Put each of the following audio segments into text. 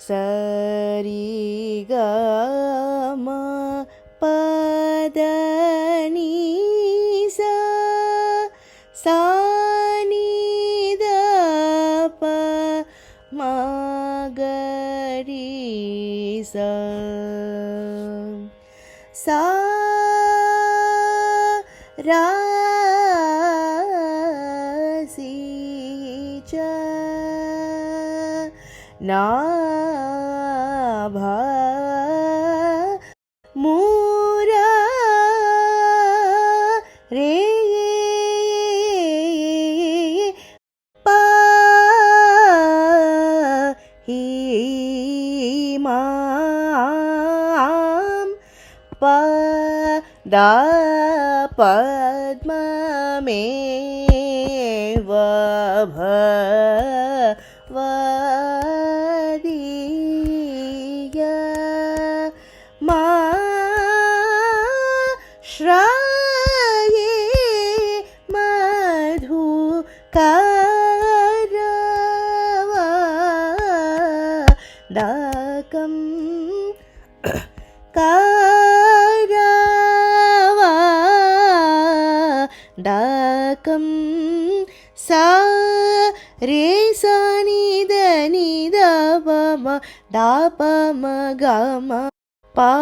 सरि ग म पद नि सा सा नि द प म ग रि सा सा रा सी च ना भा मूरा रे पा ही मां प दा पद्ममेव भवदीय मा श्राये मधुकारवादकं कारवादकं सा रे सा नि द प म दा प म ग म पा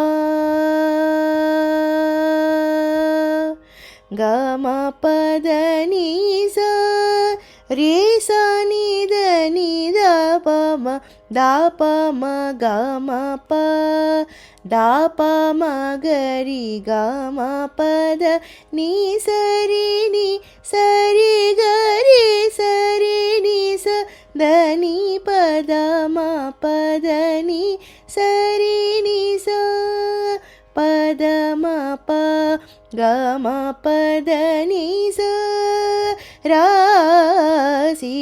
ग म पद नि सा रे सा नि द प म दा प म ग म प दा प म ग रि ग म पद नि सरि ग रि सरि नि स द नि पद म पद नि सरि नि स पद म प ग म पद नि स रा सी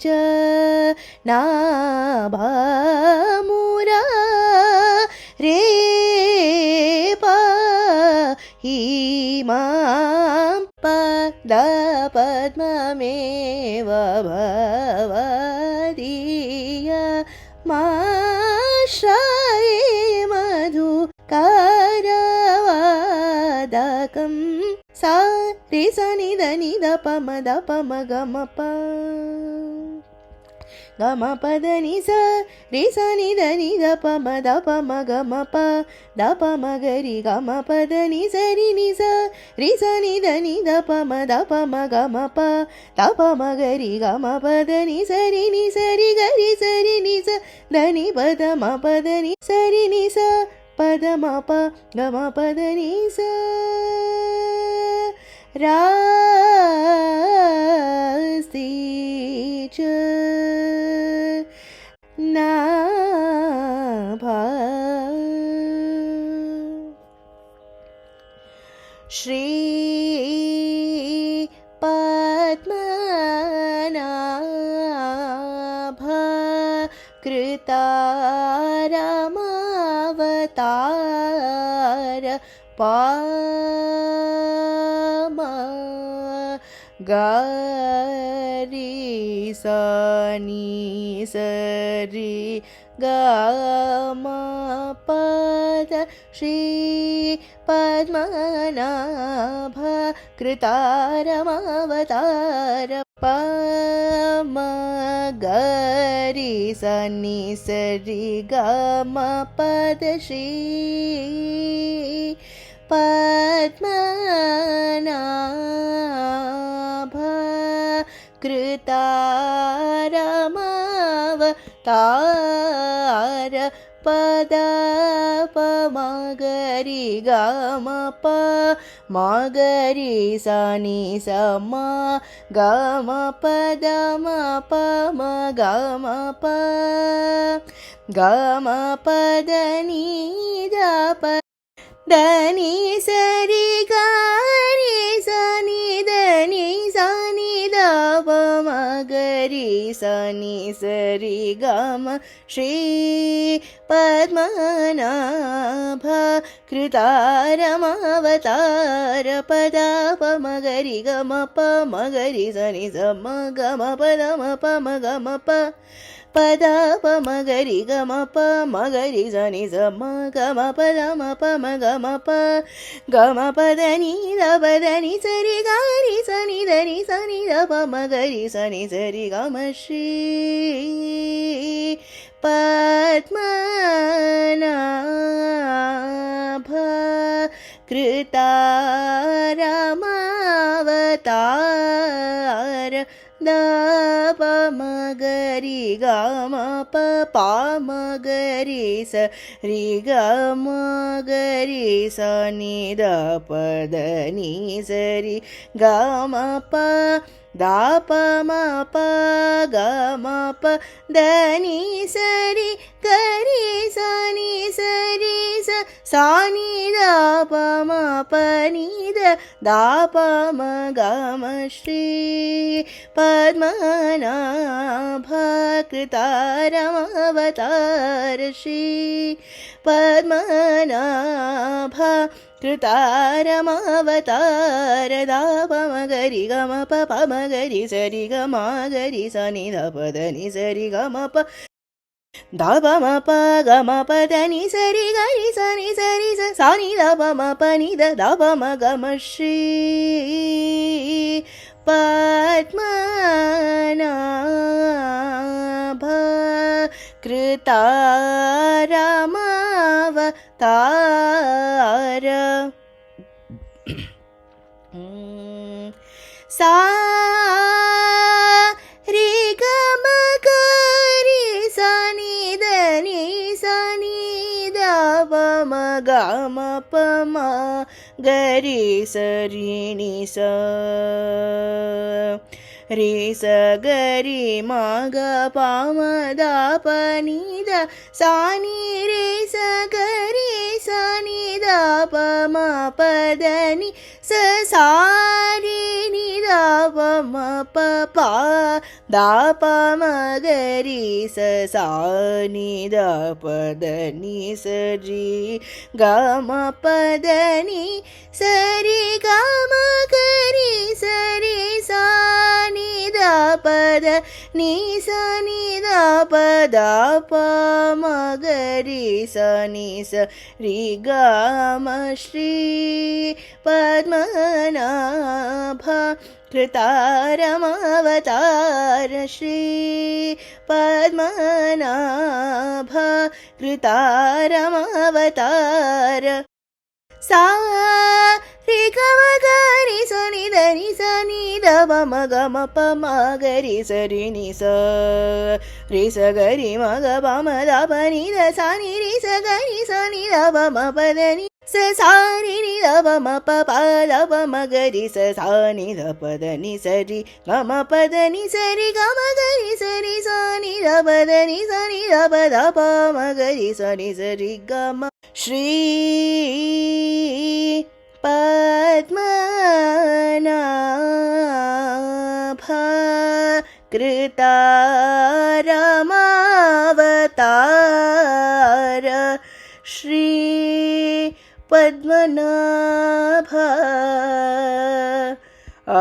च ना भा मूरा रे पा ही मां प द पद्ममेव भवदीय मा श्राये मधुकारवादकं सा रे सा नि द प म द प म ग म प ग म पद नि सा रे सा नि द प म द प म ग म प द प म ग रि ग म पद नि सरि नि सा रे सा नि द प म द प म ग म प द प म ग रि ग म पद नि सरि ग रि सरि नि सा द नि पद म पद नि सरि नि सा पद म प ग म पद नि सा रा सी च ना भा श्री पद्मनाभ कृतारमावतार पाम ग रि सा नि सरि ग म पद श्री पद्मनाभ कृतारमावतार पाम ग रि सा नि सरि ग म पद श्री पद्मनाभ कृतारमावतार पद प म ग रि ग म प म ग रि सा नि स म ग म पद म प म ग म प ग म पद नि द प द नि सरि ग रि सा नि द नि सा नि द प म ग रि सा नि सरि ग म श्री पद्मनाभ कृतारमावतार पद प म ग रि ग म प म ग रि सा नि स म ग म पद म प म ग म प ಪದ ಪ ಮಗರಿ ಗಮ ಪ ಮಗರಿ ಸನಿ ಸ ಮ ಗಮ ಪದ ಮ ಪ ಮ ಗಮ ಪ ಗಮ ಪದ ನೀ ದ ಪದ ನಿ ಸರಿ ಗಾರಿ ಸನಿ ಧರಿ ಸನಿ ದ ಪ ಮಗರಿ ಸನಿ ಸರಿ ಗಮ ಶ್ರೀ ಪದ್ಮನಾಭ ಕೃತಾರಮಾವತಾರ ದ ಪ ಮಗರಿ ಗ ಮ ಪ ಪ ಮಗರಿ ಸ ರಿ ಗ ಮಗರಿ ಸ ನಿ ದ ಪದ ನಿ ಸರಿ ಗ ಮ ಪ ದ ಪ ಮ ಪ ಗ ಮ ಪ ದ ನಿ ಸರಿ ಗರಿ ಸ ನಿ ಸರಿ ಸ ಸಾ ನಿ ದ ಪ ಮ ಪ ನಿ ದ ದ ಪ ಮ ಗ ಮ ಶ್ರೀ ಪದ್ಮನಾಭ ಕೃತಾರಮಾವತಾರ ಶ್ರೀ ಪದ್ಮನಾಭ ಕೃತಾರಮಾವತಾರ ದ ಪ ಮಗರಿ ಗ ಮ ಪ ಪ ಮಗರಿ ಸರಿ ಗ ಮ ಗರಿ ಸ ನಿ ದ ಪದ ನಿ ಸರಿ ಗ ಮ ಪ ದ ಪ ಮ ಪ ಗ ಮ ಪ ದ ನಿ ಸರಿ ಗರಿ ಸ ನಿ ಸರಿ ಸ ಸಾ ನಿ ದ ಪ ಮ ಪ ನಿ ದ ದ ಪ ಮ ಗ ಮ ಶ್ರೀ ಪದ್ಮನಾಭ ಕೃತಾರಮಾವತಾರ ಸಾ ರಿ ಗ ಮ ಗ ರಿ ಸ ನಿ ದ ನಿ ಸ ನಿ ದ ಪ ಮ ಗ ಮ ಪ ಮ ಗ ರಿ ಸ ರಿ ನಿ ಸ ರಿ ಸ ಗ ರಿ ಮ ಗ ಪ ಮ ದ ಪ ನಿ ದ ಸಾ ನಿ ರೆ ಸ ಗ ರಿ ಸ ನಿ ದ ಪ ಮ ಪ ದ ನಿ ಸ ಸಾ ರಿ ನಿ ದ ಪ ಮ ಪ ಪ ದ ಪ ಮ ಗ ರಿ ಸ ಸಾ ನಿ ದ ಪ ದ ನಿ ಸ ರಿ ಗ ಮ ಪ ದ ನಿ ಸ ರಿ ಗ ಮ ಗ ರಿ ಸ ರಿ ಸಾ ನಿ ದ ಪ ದ ನಿ ಸ ನಿ ದ ಪ ದ ಪ ಮ ಗ ರಿ ಸ ನಿ ಸ ರಿ ಗ ಮ ಶ್ರೀ ಪದ್ಮನಾಭ ಕೃತಾರಮಾವತಾರ ಶ್ರೀ ಪದ್ಮನಾಭ ಕೃತಾರಮಾವತಾರ ಸಾ ರಿ ಗ ಮ ಗ ರಿ ಸ ನಿ ದ ನಿ ಸ ನಿ ದ ಪ ಮ ಗ ಮ ಪ ಮ ಗ ರಿ ಸ ರಿ ನಿ ಸ ರಿ ಸ ಗ ರಿ ಮ ಗ ಪ ಮ ದ ಪ ನಿ ದ ಸಾ ನಿ ರಿ ಸ ಗ ರಿ ಸ ನಿ ದ ಪ ಮ ಪ ದ ನಿ ಸ ಸಾ ರಿ ನಿ ದ ಪ ಮ ಪ ಪ ದ ಪ ಮ ಗ ರಿ ಸ ಸಾ ನಿ ದ ಪ ದ ನಿ ಸ ರಿ ಗ ಮ ಪ ದ ನಿ ಸ ರಿ ಗ ಮ ಗ ರಿ ಸ ರಿ ಸಾ ನಿ ದ ಪ ದ ನಿ ಸ ನಿ ದ ಪ ದ ಪ ಮ ಗ ರಿ ಸ ನಿ ಸ ರಿ ಗ ಮ ಶ್ರೀ ಪದ್ಮನಾಭ ಕೃತಾರಮಾವತಾರ ಶ್ರೀ ಪದ್ಮನಾಭ ಆ